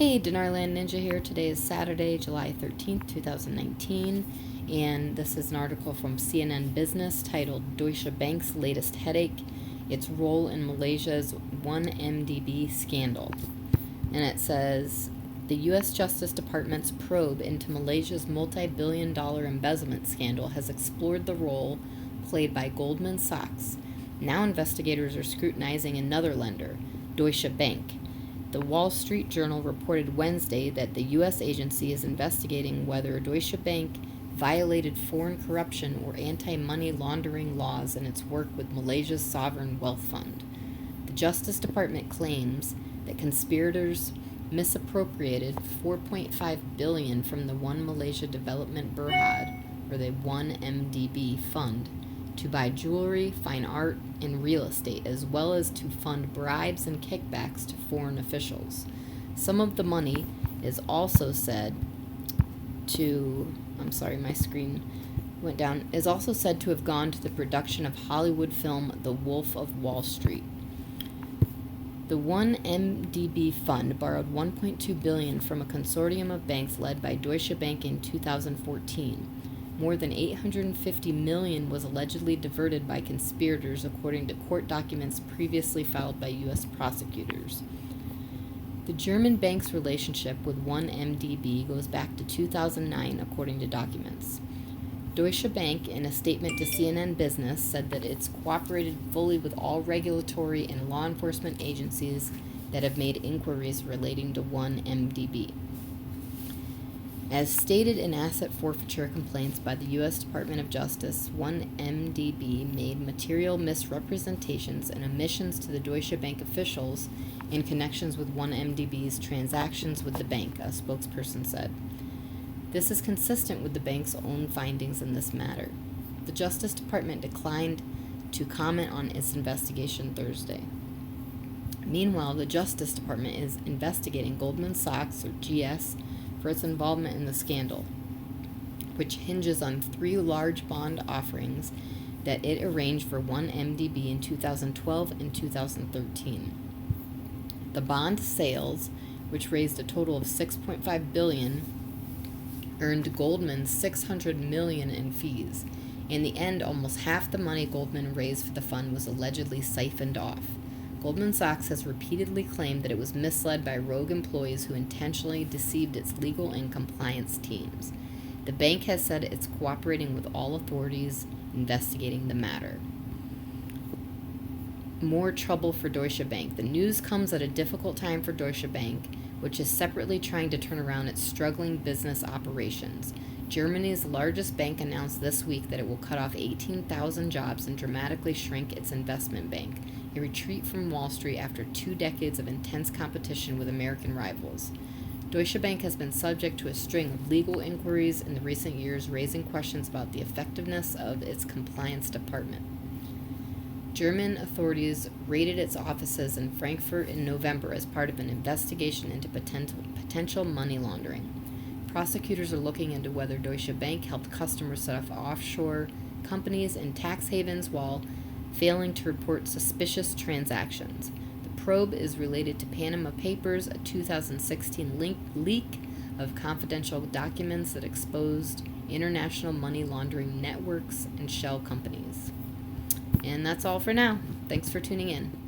Hey, Dinar Ninja here. Today is Saturday, July 13th, 2019, and this is an article from CNN Business titled Deutsche Bank's Latest Headache, Its Role in Malaysia's 1MDB Scandal. And it says, the U.S. Justice Department's probe into Malaysia's multi-billion-dollar embezzlement scandal has explored the role played by Goldman Sachs. Now investigators are scrutinizing another lender, Deutsche Bank. The Wall Street Journal reported Wednesday that the U.S. agency is investigating whether Deutsche Bank violated foreign corruption or anti-money laundering laws in its work with Malaysia's sovereign wealth fund. The Justice Department claims that conspirators misappropriated $4.5 billion from the One Malaysia Development Berhad, or the 1MDB fund, to buy jewelry, fine art, and real estate, as well as to fund bribes and kickbacks to foreign officials. Some of the money is also said to, my screen went down, is also said to have gone to the production of Hollywood film The Wolf of Wall Street. The 1MDB fund borrowed $1.2 billion from a consortium of banks led by Deutsche Bank in 2014. More than $850 million was allegedly diverted by conspirators, according to court documents previously filed by U.S. prosecutors. The German bank's relationship with 1MDB goes back to 2009, according to documents. Deutsche Bank, in a statement to CNN Business, said that it's cooperated fully with all regulatory and law enforcement agencies that have made inquiries relating to 1MDB. As stated in asset forfeiture complaints by the U.S. Department of Justice, 1MDB made material misrepresentations and omissions to the Deutsche Bank officials in connections with 1MDB's transactions with the bank, a spokesperson said. This is consistent with the bank's own findings in this matter. The Justice Department declined to comment on its investigation Thursday. Meanwhile, the Justice Department is investigating Goldman Sachs, or GS, for its involvement in the scandal, which hinges on 3 large bond offerings that it arranged for 1MDB in 2012 and 2013. The bond sales, which raised a total of $6.5 billion, earned Goldman $600 million in fees. In the end, almost half the money Goldman raised for the fund was allegedly siphoned off. Goldman Sachs has repeatedly claimed that it was misled by rogue employees who intentionally deceived its legal and compliance teams. The bank has said it's cooperating with all authorities investigating the matter. More trouble for Deutsche Bank. The news comes at a difficult time for Deutsche Bank, which is separately trying to turn around its struggling business operations. Germany's largest bank announced this week that it will cut off 18,000 jobs and dramatically shrink its investment bank, a retreat from Wall Street after 2 decades of intense competition with American rivals. Deutsche Bank has been subject to a string of legal inquiries in the recent years, raising questions about the effectiveness of its compliance department. German authorities raided its offices in Frankfurt in November as part of an investigation into potential money laundering. Prosecutors are looking into whether Deutsche Bank helped customers set up offshore companies in tax havens while failing to report suspicious transactions. The probe is related to Panama Papers, a 2016 leak of confidential documents that exposed international money laundering networks and shell companies. And that's all for now. Thanks for tuning in.